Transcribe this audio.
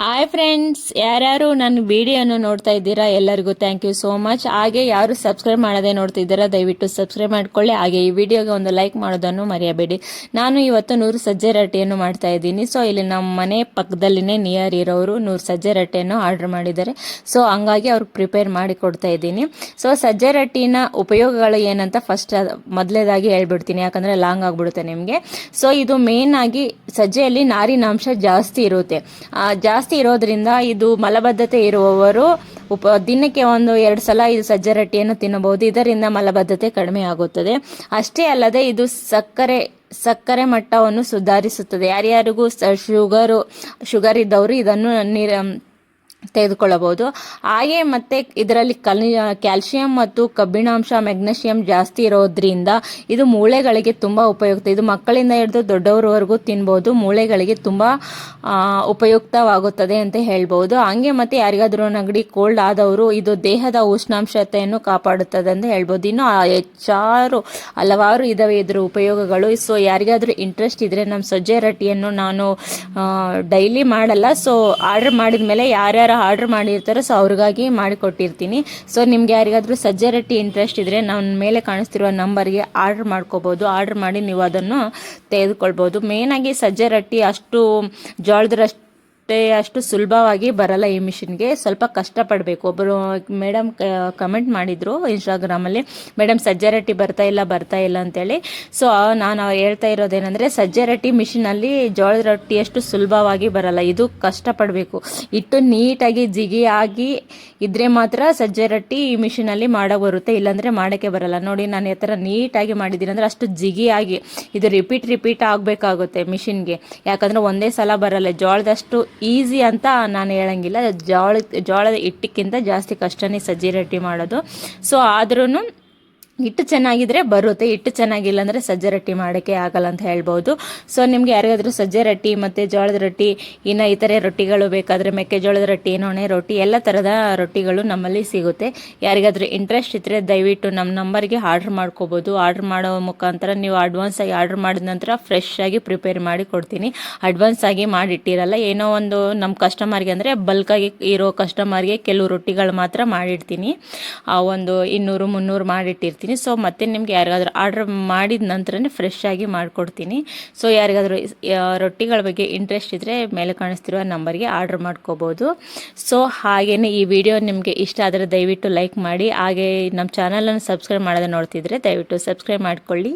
Hi friends, ಯಾರ್ಯಾರು ನನ್ನ ವಿಡಿಯೋನು ನೋಡ್ತಾ ಇದ್ದೀರಾ ಎಲ್ಲರಿಗೂ ಥ್ಯಾಂಕ್ ಯು ಸೋ ಮಚ್. ಹಾಗೆ ಯಾರು ಸಬ್ಸ್ಕ್ರೈಬ್ ಮಾಡದೆ ನೋಡ್ತಿದ್ದೀರಾ ದಯವಿಟ್ಟು ಸಬ್ಸ್ಕ್ರೈಬ್ ಮಾಡ್ಕೊಳ್ಳಿ. ಹಾಗೆ ಈ ವಿಡಿಯೋಗೆ ಒಂದು ಲೈಕ್ ಮಾಡೋದನ್ನು ಮರೆಯಬೇಡಿ. ನಾನು ಇವತ್ತು 100 ಸಜ್ಜೆ ರೊಟ್ಟಿಯನ್ನು ಮಾಡ್ತಾ ಇದ್ದೀನಿ. ಸೊ ಇಲ್ಲಿ ನಮ್ಮ ಮನೆ ಪಕ್ಕದಲ್ಲಿನೇ ನಿಯರ್ ಇರೋರು 100 ಸಜ್ಜೆ ರೊಟ್ಟಿಯನ್ನು ಆರ್ಡರ್ ಮಾಡಿದ್ದಾರೆ. ಸೊ ಹಂಗಾಗಿ ಅವ್ರಿಗೆ ಪ್ರಿಪೇರ್ ಮಾಡಿ ಕೊಡ್ತಾ ಇದ್ದೀನಿ. ಸೊ ಸಜ್ಜೆ ರೊಟ್ಟಿನ ಉಪಯೋಗಗಳು ಏನಂತ ಫಸ್ಟ್ ಮೊದಲೇದಾಗಿ ಹೇಳ್ಬಿಡ್ತೀನಿ, ಯಾಕಂದರೆ ಲಾಂಗ್ ಆಗಿಬಿಡುತ್ತೆ ನಿಮಗೆ. ಸೊ ಇದು ಮೇನ್ ಆಗಿ ಸಜ್ಜೆಯಲ್ಲಿ ನಾರಿನಾಂಶ ಜಾಸ್ತಿ ಇರುತ್ತೆ. ಜಾಸ್ತಿ ಇರೋದ್ರಿಂದ ಇದು ಮಲಬದ್ಧತೆ ಇರುವವರು ದಿನಕ್ಕೆ 1-2 ಸಲ ಇದು ಸಜ್ಜೆ ರೊಟ್ಟಿಯನ್ನು ತಿನ್ನಬಹುದು. ಇದರಿಂದ ಮಲಬದ್ಧತೆ ಕಡಿಮೆ ಆಗುತ್ತದೆ. ಅಷ್ಟೇ ಅಲ್ಲದೆ ಇದು ಸಕ್ಕರೆ ಮಟ್ಟವನ್ನು ಸುಧಾರಿಸುತ್ತದೆ. ಯಾರ್ಯಾರಿಗೂ ಶುಗರ್ ಇದ್ದವರು ಇದನ್ನು ತೆಗೆದುಕೊಳ್ಳಬಹುದು. ಹಾಗೆ ಮತ್ತೆ ಇದರಲ್ಲಿ ಕ್ಯಾಲ್ಸಿಯಂ ಮತ್ತು ಕಬ್ಬಿಣಾಂಶ, ಮೆಗ್ನೀಷಿಯಂ ಜಾಸ್ತಿ ಇರೋದ್ರಿಂದ ಇದು ಮೂಳೆಗಳಿಗೆ ತುಂಬ ಉಪಯುಕ್ತ. ಇದು ಮಕ್ಕಳಿಂದ ಹಿಡಿದು ದೊಡ್ಡವರವರೆಗೂ ತಿನ್ಬೋದು. ಮೂಳೆಗಳಿಗೆ ತುಂಬ ಉಪಯುಕ್ತವಾಗುತ್ತದೆ ಅಂತ ಹೇಳ್ಬೋದು. ಹಾಗೆ ಮತ್ತೆ ಯಾರಿಗಾದ್ರೂ ನೆಗಡಿ ಕೋಲ್ಡ್ ಆದವರು ಇದು ದೇಹದ ಉಷ್ಣಾಂಶತೆಯನ್ನು ಕಾಪಾಡುತ್ತದೆ ಅಂತ ಹೇಳ್ಬೋದು. ಇನ್ನು ಹಲವಾರು ಇದಾವೆ ಇದ್ರ ಉಪಯೋಗಗಳು. ಸೊ ಯಾರಿಗಾದ್ರೂ ಇಂಟ್ರೆಸ್ಟ್ ಇದ್ರೆ ನಮ್ಮ ಸಜ್ಜೆ ರೊಟ್ಟಿಯನ್ನು ನಾನು ಡೈಲಿ ಮಾಡಲ್ಲ. ಸೊ ಆರ್ಡರ್ ಮಾಡಿದ ಮೇಲೆ ಯಾರ್ಯಾರು ಆರ್ಡರ್ ಮಾಡಿರ್ತಾರೆ ಸೊ ಅವ್ರಿಗಾಗಿ ಮಾಡಿಕೊಟ್ಟಿರ್ತೀನಿ. ಸೊ ನಿಮ್ಗೆ ಯಾರಿಗಾದ್ರೂ ಸಜ್ಜೆ ರೊಟ್ಟಿ ಇಂಟ್ರೆಸ್ಟ್ ಇದ್ರೆ ನನ್ನ ಮೇಲೆ ಕಾಣಿಸ್ತಿರುವ ನಂಬರ್ಗೆ ಆರ್ಡರ್ ಮಾಡ್ಕೋಬಹುದು. ಆರ್ಡರ್ ಮಾಡಿ ನೀವು ಅದನ್ನು ತೆಗೆದುಕೊಳ್ಬೋದು. ಮೇನಾಗಿ ಸಜ್ಜೆ ರೊಟ್ಟಿ ಅಷ್ಟು ಸುಲಭವಾಗಿ ಬರಲ್ಲ. ಈ ಮಿಷಿನ್ಗೆ ಸ್ವಲ್ಪ ಕಷ್ಟಪಡಬೇಕು. ಒಬ್ಬರು ಮೇಡಮ್ ಕಮೆಂಟ್ ಮಾಡಿದ್ರು ಇನ್ಸ್ಟಾಗ್ರಾಮಲ್ಲಿ, ಮೇಡಮ್ ಸಜ್ಜೆ ರೊಟ್ಟಿ ಬರ್ತಾ ಇಲ್ಲ ಅಂತೇಳಿ. ಸೊ ನಾನು ಹೇಳ್ತಾ ಇರೋದೇನೆಂದರೆ, ಸಜ್ಜೆ ರೊಟ್ಟಿ ಮಿಷಿನಲ್ಲಿ ಜೋಳದ ರೊಟ್ಟಿ ಅಷ್ಟು ಸುಲಭವಾಗಿ ಬರಲ್ಲ. ಇದು ಕಷ್ಟಪಡಬೇಕು. ಹಿಟ್ಟು ನೀಟಾಗಿ ಜಿಗಿ ಆಗಿ ಇದ್ರೆ ಮಾತ್ರ ಸಜ್ಜೆ ರೊಟ್ಟಿ ಈ ಮಿಷಿನಲ್ಲಿ ಮಾಡಕ್ಕೆ ಬರುತ್ತೆ, ಇಲ್ಲಾಂದರೆ ಮಾಡೋಕ್ಕೆ ಬರಲ್ಲ. ನೋಡಿ ನಾನು ಈ ಥರ ನೀಟಾಗಿ ಮಾಡಿದ್ದೀನಿ ಅಂದರೆ ಅಷ್ಟು ಜಿಗಿಯಾಗಿ ಇದು ರಿಪೀಟ್ ಆಗಬೇಕಾಗುತ್ತೆ ಮಿಷಿನ್ಗೆ. ಯಾಕಂದರೆ ಒಂದೇ ಸಲ ಬರಲ್ಲ. ಜೋಳದಷ್ಟು ಈಸಿ ಅಂತ ನಾನು ಹೇಳಂಗಿಲ್ಲ. ಜೋಳದ ಹಿಟ್ಟಿಕ್ಕಿಂತ ಜಾಸ್ತಿ ಕಷ್ಟನೇ ಸಜ್ಜೆ ರೊಟ್ಟಿ ಮಾಡೋದು. ಸೊ ಆದ್ರೂ ಹಿಟ್ಟು ಚೆನ್ನಾಗಿದ್ರೆ ಬರುತ್ತೆ, ಹಿಟ್ಟು ಚೆನ್ನಾಗಿಲ್ಲ ಅಂದರೆ ಸಜ್ಜೆ ರೊಟ್ಟಿ ಮಾಡೋಕ್ಕೆ ಆಗಲ್ಲ ಅಂತ ಹೇಳ್ಬೋದು. ಸೊ ನಿಮ್ಗೆ ಯಾರಿಗಾದ್ರೂ ಸಜ್ಜೆ ರೊಟ್ಟಿ ಮತ್ತು ಜೋಳದ ರೊಟ್ಟಿ ಇನ್ನು ಇತರೆ ರೊಟ್ಟಿಗಳು ಬೇಕಾದರೆ ಮೆಕ್ಕೆಜೋಳದ ರೊಟ್ಟಿ, ನೊಣೆ ರೊಟ್ಟಿ ಎಲ್ಲ ಥರದ ರೊಟ್ಟಿಗಳು ನಮ್ಮಲ್ಲಿ ಸಿಗುತ್ತೆ. ಯಾರಿಗಾದ್ರೂ ಇಂಟ್ರೆಸ್ಟ್ ಇದ್ದರೆ ದಯವಿಟ್ಟು ನಮ್ಮ ನಂಬರ್ಗೆ ಆರ್ಡ್ರ್ ಮಾಡ್ಕೋಬೋದು. ಆರ್ಡ್ರ್ ಮಾಡೋ ಮುಖಾಂತರ ನೀವು ಅಡ್ವಾನ್ಸ್ ಆಗಿ ಆರ್ಡ್ರ್ ಮಾಡಿದ ನಂತರ ಫ್ರೆಶ್ ಆಗಿ ಪ್ರಿಪೇರ್ ಮಾಡಿ ಕೊಡ್ತೀನಿ. ಅಡ್ವಾನ್ಸ್ ಆಗಿ ಮಾಡಿಟ್ಟಿರಲ್ಲ. ಏನೋ ಒಂದು ನಮ್ಮ ಕಸ್ಟಮರ್ಗೆ ಅಂದರೆ ಬಲ್ಕಾಗಿ ಇರೋ ಕಸ್ಟಮರ್ಗೆ ಕೆಲವು ರೊಟ್ಟಿಗಳು ಮಾತ್ರ ಮಾಡಿಡ್ತೀನಿ. ಒಂದು 200-300 ಮಾಡಿಟ್ಟಿರ್ತೀನಿ. ಸೊ ಮತ್ತೆ ನಿಮ್ಗೆ ಯಾರಿಗಾದ್ರೂ ಆರ್ಡರ್ ಮಾಡಿದ ನಂತರನೇ ಫ್ರೆಶ್ ಆಗಿ ಮಾಡಿಕೊಡ್ತೀನಿ. ಸೊ ಯಾರಿಗಾದ್ರೂ ರೊಟ್ಟಿಗಳ ಬಗ್ಗೆ ಇಂಟ್ರೆಸ್ಟ್ ಇದ್ದರೆ ಮೇಲೆ ಕಾಣಿಸ್ತಿರುವ ನಂಬರ್ಗೆ ಆರ್ಡರ್ ಮಾಡ್ಕೋಬೋದು. ಸೊ ಹಾಗೆಯೇ ಈ ವಿಡಿಯೋ ನಿಮಗೆ ಇಷ್ಟ ಆದರೆ ದಯವಿಟ್ಟು ಲೈಕ್ ಮಾಡಿ. ಹಾಗೆ ನಮ್ಮ ಚಾನಲನ್ನು ಸಬ್ಸ್ಕ್ರೈಬ್ ಮಾಡೋದನ್ನು ನೋಡ್ತಿದ್ರೆ ದಯವಿಟ್ಟು ಸಬ್ಸ್ಕ್ರೈಬ್ ಮಾಡ್ಕೊಳ್ಳಿ.